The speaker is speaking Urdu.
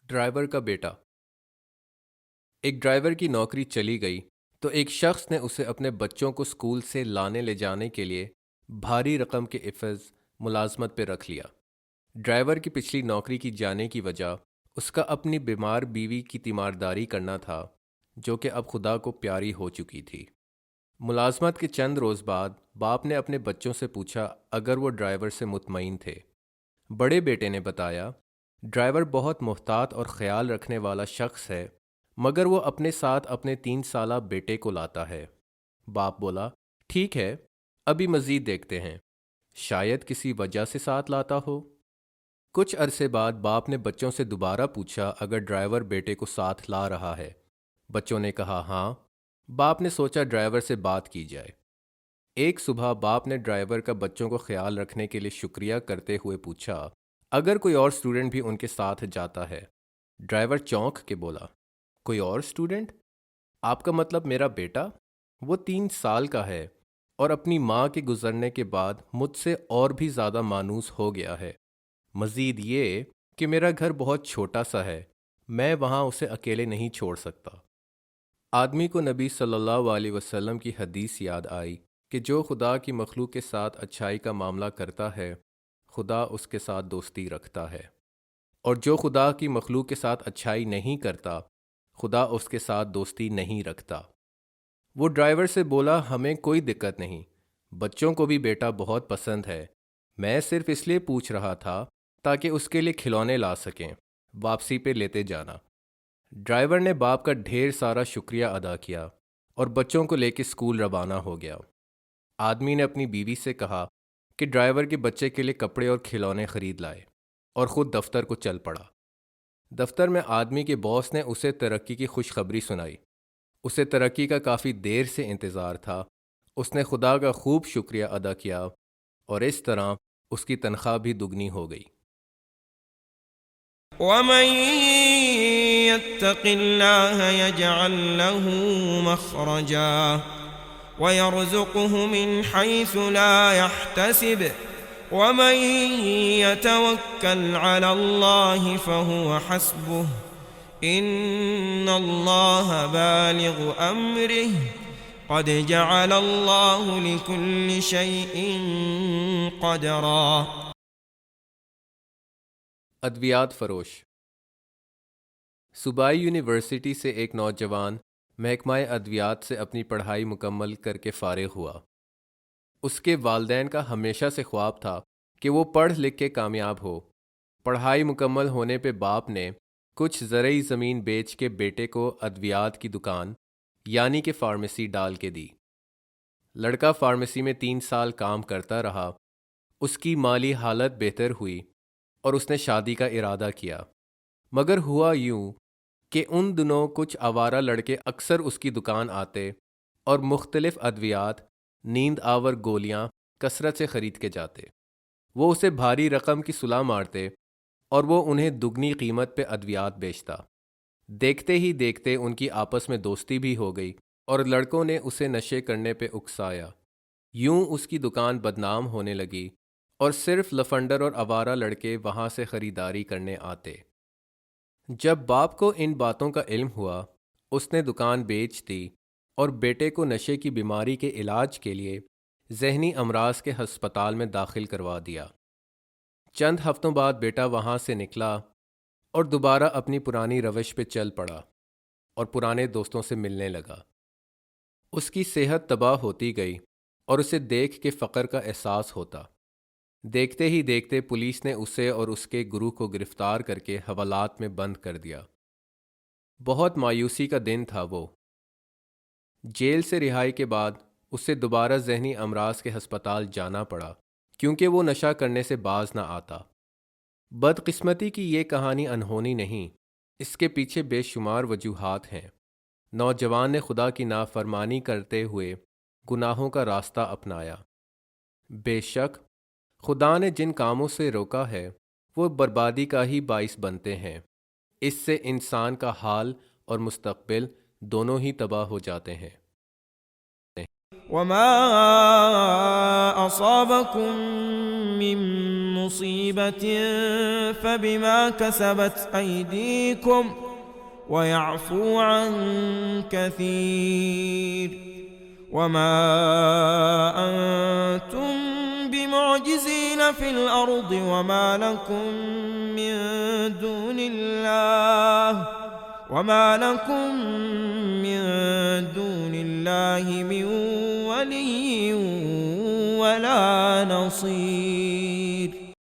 ڈرائیور کا بیٹا۔ ایک ڈرائیور کی نوکری چلی گئی تو ایک شخص نے اسے اپنے بچوں کو اسکول سے لانے لے جانے کے لیے بھاری رقم کے عوض ملازمت پہ رکھ لیا۔ ڈرائیور کی پچھلی نوکری کی جانے کی وجہ اس کا اپنی بیمار بیوی کی تیمارداری کرنا تھا، جو کہ اب خدا کو پیاری ہو چکی تھی۔ ملازمت کے چند روز بعد باپ نے اپنے بچوں سے پوچھا اگر وہ ڈرائیور سے مطمئن تھے۔ بڑے بیٹے نے بتایا، ڈرائیور بہت محتاط اور خیال رکھنے والا شخص ہے، مگر وہ اپنے ساتھ اپنے 3 سالہ بیٹے کو لاتا ہے۔ باپ بولا، ٹھیک ہے، ابھی مزید دیکھتے ہیں، شاید کسی وجہ سے ساتھ لاتا ہو۔ کچھ عرصے بعد باپ نے بچوں سے دوبارہ پوچھا اگر ڈرائیور بیٹے کو ساتھ لا رہا ہے۔ بچوں نے کہا ہاں۔ باپ نے سوچا ڈرائیور سے بات کی جائے۔ ایک صبح باپ نے ڈرائیور کا بچوں کو خیال رکھنے کے لیے شکریہ کرتے ہوئے پوچھا اگر کوئی اور اسٹوڈنٹ بھی ان کے ساتھ جاتا ہے۔ ڈرائیور چونک کے بولا، کوئی اور اسٹوڈنٹ؟ آپ کا مطلب میرا بیٹا؟ وہ 3 سال کا ہے اور اپنی ماں کے گزرنے کے بعد مجھ سے اور بھی زیادہ مانوس ہو گیا ہے۔ مزید یہ کہ میرا گھر بہت چھوٹا سا ہے، میں وہاں اسے اکیلے نہیں چھوڑ سکتا۔ آدمی کو نبی صلی اللہ علیہ وسلم کی حدیث یاد آئی کہ جو خدا کی مخلوق کے ساتھ اچھائی کا معاملہ کرتا ہے، خدا اس کے ساتھ دوستی رکھتا ہے، اور جو خدا کی مخلوق کے ساتھ اچھائی نہیں کرتا، خدا اس کے ساتھ دوستی نہیں رکھتا۔ وہ ڈرائیور سے بولا، ہمیں کوئی دقت نہیں، بچوں کو بھی بیٹا بہت پسند ہے، میں صرف اس لیے پوچھ رہا تھا تاکہ اس کے لیے کھلونے لا سکیں، واپسی پہ لیتے جانا۔ ڈرائیور نے باپ کا ڈھیر سارا شکریہ ادا کیا اور بچوں کو لے کے اسکول روانہ ہو گیا۔ آدمی نے اپنی بیوی سے کہا کہ ڈرائیور کے بچے کے لیے کپڑے اور کھلونے خرید لائے اور خود دفتر کو چل پڑا۔ دفتر میں آدمی کے باس نے اسے ترقی کی خوشخبری سنائی۔ اسے ترقی کا کافی دیر سے انتظار تھا۔ اس نے خدا کا خوب شکریہ ادا کیا اور اس طرح اس کی تنخواہ بھی دگنی ہو گئی۔ ومن يتق الله يجعل له مخرجا ويرزقه من حيث لا يحتسب ومن يتوكل على الله فهو حسبه إن الله بالغ أمره قد جعل الله لكل شيء قدرا۔ ادویات فروش۔ صوبائی یونیورسٹی سے ایک نوجوان محکمہ ادویات سے اپنی پڑھائی مکمل کر کے فارغ ہوا۔ اس کے والدین کا ہمیشہ سے خواب تھا کہ وہ پڑھ لکھ کے کامیاب ہو۔ پڑھائی مکمل ہونے پہ باپ نے کچھ زرعی زمین بیچ کے بیٹے کو ادویات کی دکان یعنی کہ فارمیسی ڈال کے دی۔ لڑکا فارمیسی میں 3 سال کام کرتا رہا۔ اس کی مالی حالت بہتر ہوئی اور اس نے شادی کا ارادہ کیا، مگر ہوا یوں کہ ان دنوں کچھ آوارہ لڑکے اکثر اس کی دکان آتے اور مختلف ادویات، نیند آور گولیاں کثرت سے خرید کے جاتے۔ وہ اسے بھاری رقم کی صلاح مارتے اور وہ انہیں دگنی قیمت پہ ادویات بیچتا۔ دیکھتے ہی دیکھتے ان کی آپس میں دوستی بھی ہو گئی اور لڑکوں نے اسے نشے کرنے پہ اکسایا۔ یوں اس کی دکان بدنام ہونے لگی اور صرف لفنڈر اور آوارہ لڑکے وہاں سے خریداری کرنے آتے۔ جب باپ کو ان باتوں کا علم ہوا، اس نے دکان بیچ دی اور بیٹے کو نشے کی بیماری کے علاج کے لیے ذہنی امراض کے ہسپتال میں داخل کروا دیا۔ چند ہفتوں بعد بیٹا وہاں سے نکلا اور دوبارہ اپنی پرانی روش پہ چل پڑا اور پرانے دوستوں سے ملنے لگا۔ اس کی صحت تباہ ہوتی گئی اور اسے دیکھ کے فقر کا احساس ہوتا۔ دیکھتے ہی دیکھتے پولیس نے اسے اور اس کے گروہ کو گرفتار کر کے حوالات میں بند کر دیا۔ بہت مایوسی کا دن تھا وہ۔ جیل سے رہائی کے بعد اسے دوبارہ ذہنی امراض کے ہسپتال جانا پڑا کیونکہ وہ نشہ کرنے سے باز نہ آتا۔ بدقسمتی کی یہ کہانی انہونی نہیں، اس کے پیچھے بے شمار وجوہات ہیں۔ نوجوان نے خدا کی نافرمانی کرتے ہوئے گناہوں کا راستہ اپنایا۔ بے شک خدا نے جن کاموں سے روکا ہے وہ بربادی کا ہی باعث بنتے ہیں۔ اس سے انسان کا حال اور مستقبل دونوں ہی تباہ ہو جاتے ہیں۔ وما أصابكم من مصيبة فبما كسبت أيديكم ويعفو عن كثير وما أنتم بمعجزين في الأرض وما لكم من دون الله من ولي ولا نصير.